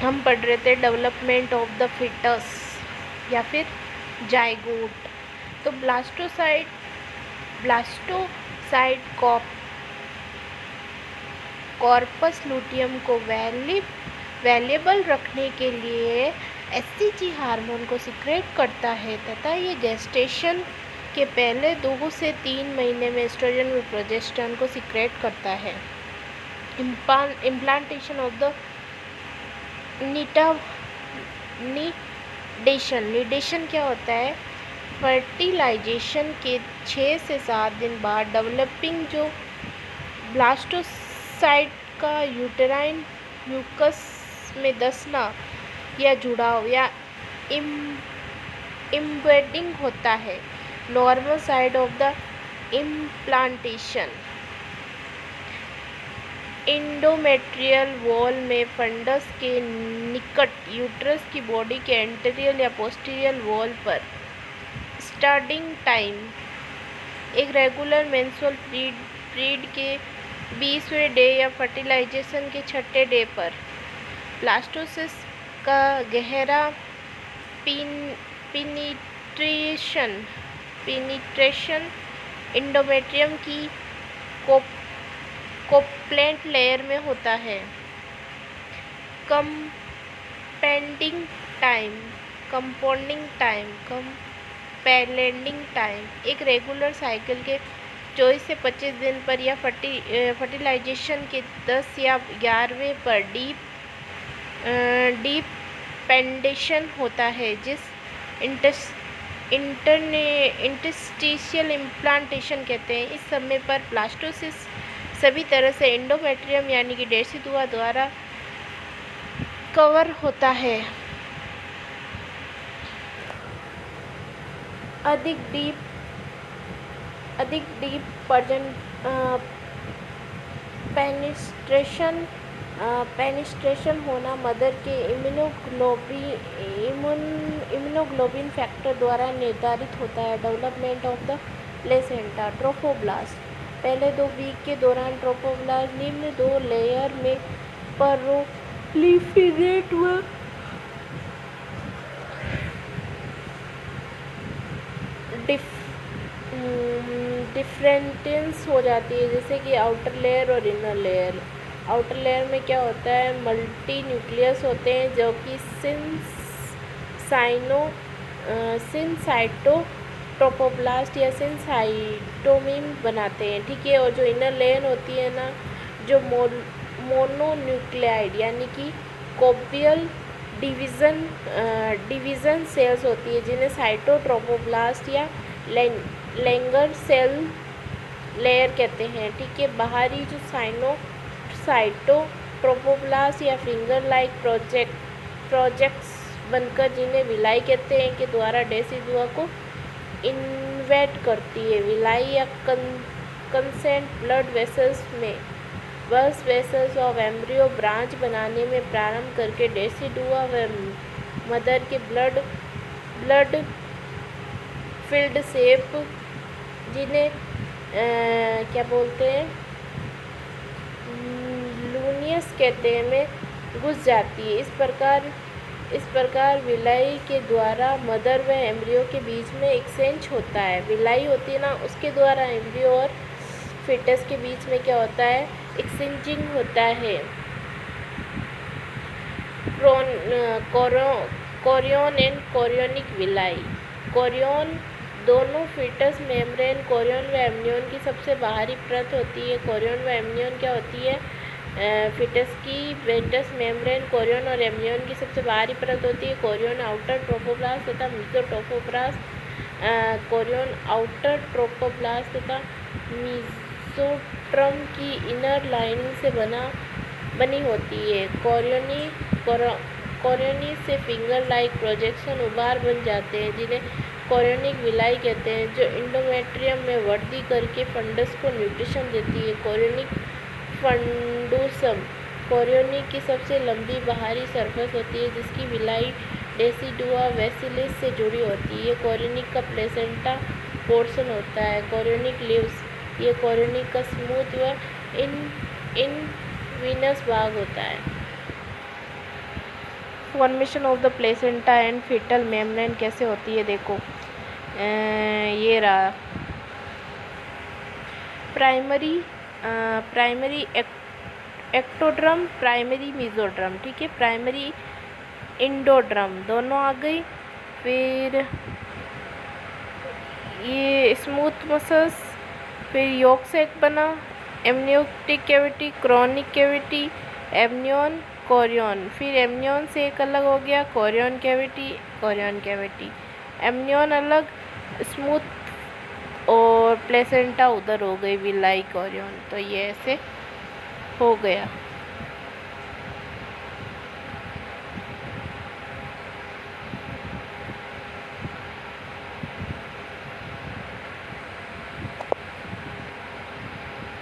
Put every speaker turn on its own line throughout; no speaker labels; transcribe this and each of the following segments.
हम पढ़ रहे थे डेवलपमेंट ऑफ द फिटस या फिर जाइगोट। तो ब्लास्टोसाइट कॉर्पस लूटियम को वैल्यूएबल रखने के लिए एससीजी हार्मोन को सिक्रेट करता है तथा ये गेस्टेशन के पहले 2 से 3 महीने में एस्ट्रोजन व प्रोजेस्टेरोन को सिक्रेट करता है। इम्प्लांटेशन ऑफ द निडेशन क्या होता है? फर्टिलाइजेशन के 6 से 7 दिन बाद डेवलपिंग जो ब्लास्टोसाइट का यूटेराइन म्यूकस में धंसना या जुड़ाव या इम्बेडिंग होता है। Normal side of the implantation endometrial wall में फंडस के निकट यूट्रस की बॉडी के एंटीरियर या पोस्टीरियर वॉल पर स्टार्टिंग टाइम एक रेगुलर मेंस्ट्रुअल पीरियड के 20वें डे या फर्टिलाइजेशन के 6ठे डे पर ब्लास्टोसिस का गहरा पिनिट्रेशन एंडोमेट्रियम की कोप्लेंट लेयर में होता है। कंपाउंडिंग टाइम एक रेगुलर साइकिल के 24 से 25 दिन पर या फर्टिलाइजेशन के 10 या 11वें पर डीप पेंडेशन होता है, जिस इंटरस्टिशियल इम्प्लांटेशन कहते हैं। इस समय पर ब्लास्टोसिस सभी तरह से एंडोमेट्रियम यानी कि डेसिडुआ द्वारा कवर होता है। अधिक डीप पेनिस्ट्रेशन होना मदर के इम्यूनोग्लोबिन फैक्टर द्वारा निर्धारित होता है। Development of the placenta trophoblast पहले 2 वीक के दौरान ट्रोफोब्लास्ट निम्न 2 लेयर में प्रोलिफरेट व डिफरेंटेंस हो जाती है, जैसे कि आउटर लेयर और इनर लेयर। आउटर लेयर में क्या होता है? मल्टी न्यूक्लियस होते हैं जो कि सिनसाइटोट्रोपोब्लास्ट या सिनसाइटोमीम बनाते हैं, ठीक है। और जो इनर लेयर होती है ना, जो मोनोन्यूक्लियाइड यानी कि कोबियल डिवीज़न सेल्स होती है, जिन्हें साइटोट्रोपोब्लास्ट या लैंगर सेल लेयर कहते हैं, ठीक है। बाहरी जो साइटोट्रोपोब्लास्ट या फिंगर लाइक प्रोजेक्ट्स बनकर, जिन्हें विलाई कहते हैं, के द्वारा डेसिडुआ को इन्वेट करती है। विलाई या consent blood vessels of embryo branch बनाने में प्रारंभ करके डेसिडुआ व मदर के ब्लड फिल्ड शेप, जिन्हें क्या बोलते हैं, लूनियस कहते हैं, में घुस जाती है। इस प्रकार विलाई के द्वारा मदर व एम्ब्रियो के बीच में एक्सचेंज होता है। विलाई होती है ना, उसके द्वारा एम्ब्रियो और फिटस के बीच में क्या होता है? एक्सचेंजिंग होता है। Korean and chorionic villi. Korean दोनों फिटस मेम्ब्रेन कोरियन व एम्नियन की सबसे बाहरी परत होती है। कोरियन व एम्नियन क्या होती है? फिटस की वेटस मेम्ब्रेन कोरियन और एम्नियन की सबसे बाहरी परत होती है। कोरियन आउटर ट्रोपोब्लास्ट तथा मेसोट्रोपोब्लास्ट कोरियन आउटर ट्रोपोब्लास्ट तथा मेसोट्रम की इनर लाइनिंग से बनी होती है। कोरियोनी से फिंगर लाइक प्रोजेक्शन उभार बन जाते हैं, जिन्हें कोरियोनिक विलाई कहते हैं, जो एंडोमेट्रियम में वृद्धि करके फंडस को न्यूट्रिशन देती है। कोरियोनिक फंडूसम कोरियोनिक की सबसे लंबी बाहरी सरफेस होती है, जिसकी विलाई डेसिडुआ वेसिलिस से जुड़ी होती है। कोरियोनिक का प्लेसेंटा पोर्शन होता है। कोरियोनिक लीव्स ये कोरियोनिक का स्मूथ व इन विनस भाग होता है। Formation of the placenta and fetal membrane कैसे होती है, देखो ये रहा प्राइमरी एक्टोड्रम, प्राइमरी मेसोड्रम, ठीक है, प्राइमरी इंडोड्रम दोनों आ गई। फिर ये स्मूथ मसल्स, फिर यॉक सैक बना, amniotic cavity, chronic cavity, amnion, Korean, फिर एमनियन से एक अलग हो गया कोरियन कैविटी, एमनियन अलग, स्मूथ और प्लेसेंटा उधर हो गई विलाई कोरियन। तो ये ऐसे हो गया।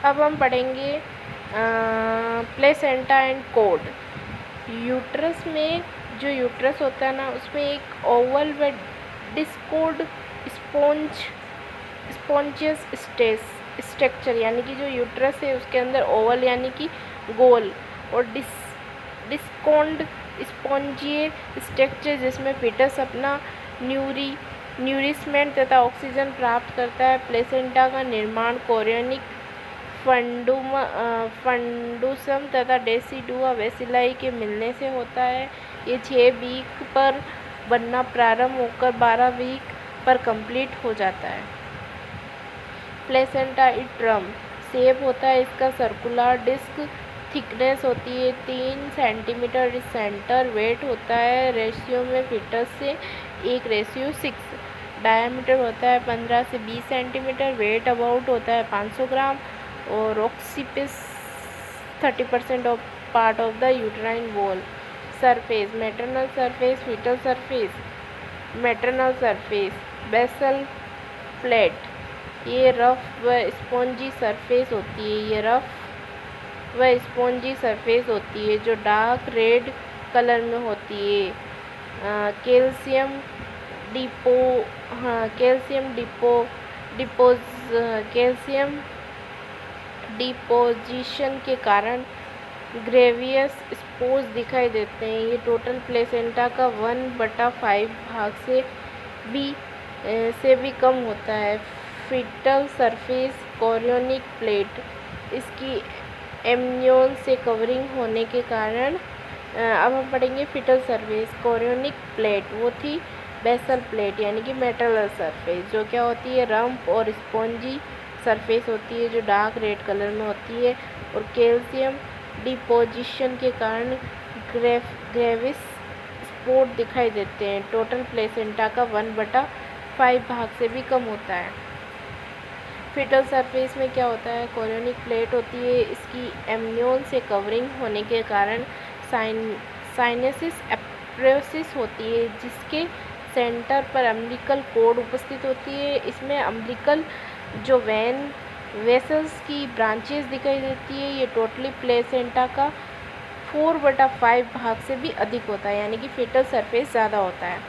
अब हम पढ़ेंगे प्लेसेंटा एंड कोड। यूट्रस में जो यूट्रस होता है ना, उसमें एक ओवल व डिस्कोड स्पॉन्जियस स्ट्रक्चर, यानी कि जो यूट्रस है उसके अंदर ओवल यानी कि गोल और डिस्कोन्ड स्पॉन्जिय स्ट्रक्चर जिसमें फीटस अपना न्यूरिशमेंट तथा ऑक्सीजन प्राप्त करता है। प्लेसेंटा का निर्माण कोरियनिक फंडूसम तथा डेसिडुआ बेसिलाई के मिलने से होता है। ये 6 वीक पर बनना प्रारंभ होकर 12 वीक पर कंप्लीट हो जाता है। प्लेसेंटा इट्रम शेप होता है इसका सर्कुलर डिस्क, थिकनेस होती है 3 सेंटीमीटर, सेंटर वेट होता है रेशियो में फीटस से 1:6, डायमीटर होता है 15 से 20 सेंटीमीटर, वेट अबाउट होता है 500 ग्राम और occupies 30% of part of the uterine wall. Surface, maternal surface, fetal surface. Maternal surface, basal plate, ये रफ व स्पॉन्जी सरफेस होती है, ये रफ व स्पॉन्जी सरफेस होती है जो डार्क रेड कलर में होती है। कैल्शियम डिपोजिशन के कारण ग्रेवियस स्पोर्स दिखाई देते हैं। ये टोटल प्लेसेंटा का 1/5 भाग से भी कम होता है। फीटल सरफेस, कोरियोनिक प्लेट, इसकी एमनियन से कवरिंग होने के कारण अब हम पढ़ेंगे फीटल सरफेस। कोरियोनिक प्लेट वो थी बेसल प्लेट यानी कि मेटल सरफेस, जो क्या होती है रम्प और स्पॉन्जी सरफेस होती है जो डार्क रेड कलर में होती है। और कैल्शियम डिपोजिशन के कारण ग्रेविस स्पॉट दिखाई देते हैं। टोटल प्लेसेंटा का 1/5 भाग से भी कम होता है। फीटल सरफेस में क्या होता है, कोरियोनिक प्लेट होती है, इसकी एमनियन से कवरिंग होने के कारण साइनेसिस एप्रोसिस होती है जिसके सेंटर पर अम्बिलिकल कॉर्ड उपस्थित होती है। इसमें अम्बिलिकल जो वेसल्स की ब्रांचेस दिखाई देती है। ये टोटली प्लेसेंटा का 4/5 भाग से भी अधिक होता है, यानी कि फीटल सरफेस ज़्यादा होता है।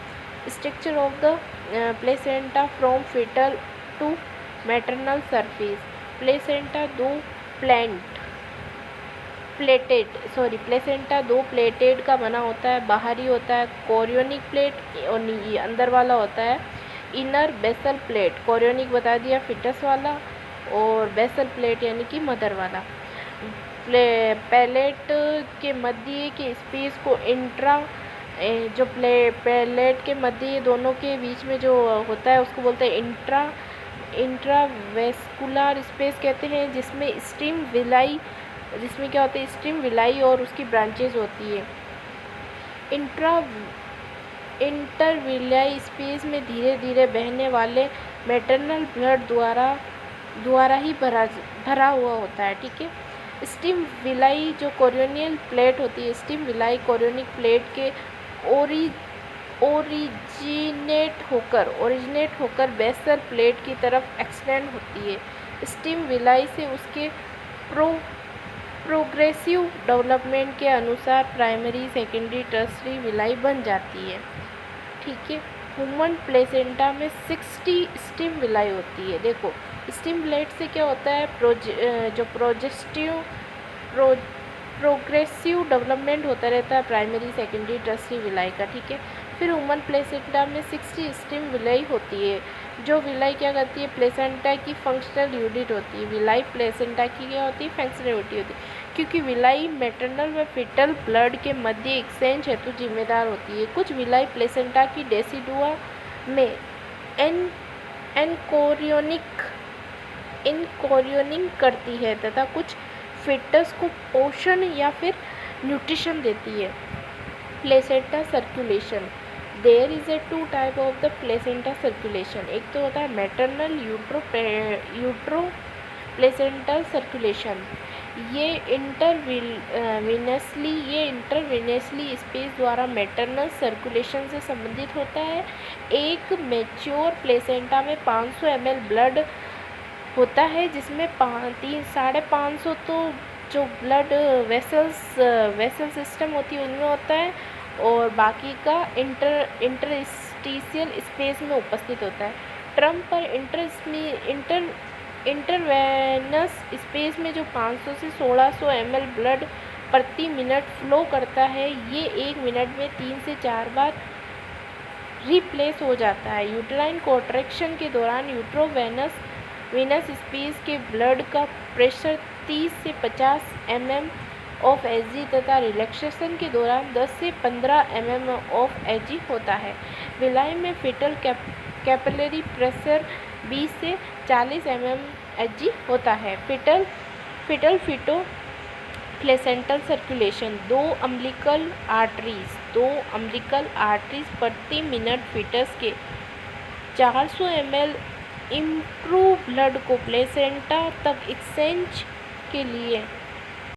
Structure of the placenta from fetal to maternal surface. Placenta दो प्लेटेड का बना होता है। बाहरी होता है कोरियोनिक प्लेट और ये अंदर वाला होता है इनर बेसल प्लेट। कोरियोनिक बता दिया फीटस वाला और बेसल प्लेट यानी कि मदर वाला। पैलेट के मध्य के स्पेस को जो पैलेट के मध्य दोनों के बीच में जो होता है उसको बोलते हैं इंट्रावेस्कुलर स्पेस कहते हैं, जिसमें क्या होता है स्ट्रीम विलाई और उसकी ब्रांचेज होती है। इंटरविलाई स्पेस में धीरे धीरे बहने वाले मैटरनल ब्लड द्वारा ही भरा हुआ होता है, ठीक है। स्टीम विलाई जो कोरियोनियल प्लेट होती है, स्टीम विलाई कोरियोनिक प्लेट के ओरिजिनेट होकर बेसल प्लेट की तरफ एक्सटेंड होती है। स्टीम विलाई से उसके प्रोग्रेसिव डेवलपमेंट के अनुसार प्राइमरी, सेकेंडरी, टर्सरी विलाई बन जाती है, ठीक है। ह्यूमन प्लेसेंटा में 60 स्टीम विलाई होती है। देखो स्टीम प्लेट से क्या होता है, प्रोग्रेसिव डेवलपमेंट होता रहता है प्राइमरी सेकेंडरी टर्सरी विलाई का, ठीक है। फिर ह्यूमन प्लेसेंटा में 60 स्टेम विलाई होती है। जो विलाई क्या करती है, प्लेसेंटा की फंक्शनल यूनिट होती है। विलाई प्लेसेंटा की क्या होती है, फंक्शनल यूनिट होती है, क्योंकि विलाई मैटरनल व फिटल ब्लड के मध्य एक्सचेंज हेतु जिम्मेदार होती है। कुछ विलाई प्लेसेंटा की डेसिडुआ में इनकोरियोनिंग करती है तथा कुछ फिटस को पोषण या फिर न्यूट्रिशन देती है। Placenta circulation, there is a 2 type of the placenta circulation. एक तो होता है मैटरनल यूट्रो प्लेसेंटल सर्कुलेशन। ये इंटरवीनसली स्पेस द्वारा मैटरनल सर्कुलेशन से संबंधित होता है। एक मैच्योर प्लेसेंटा में 500 ml ब्लड होता है, जिसमें 550 तो जो ब्लड वेसल सिस्टम होती है उनमें होता है, और बाकी का इंटरस्टिशियल स्पेस में उपस्थित होता है। ट्रम पर इंटरवेनस स्पेस में जो 500 से 1600 ml ब्लड प्रति मिनट फ्लो करता है, ये 1 मिनट में 3 से 4 बार रिप्लेस हो जाता है। यूटेराइन कॉन्ट्रैक्शन के दौरान यूट्रोवेनस स्पेस के ब्लड का प्रेशर 30 से 50 mm ऑफ Hg तथा रिलैक्सेशन के दौरान 10 से 15 mm ऑफ Hg होता है। विलाई में फिटल कैपिलरी प्रेशर 20 से 40 mm Hg होता है। Feto placental circulation, 2 umbilical arteries प्रति मिनट फिटस के 400 ml इम्प्रूव ब्लड को प्लेसेंटा तक एक्सचेंज के लिए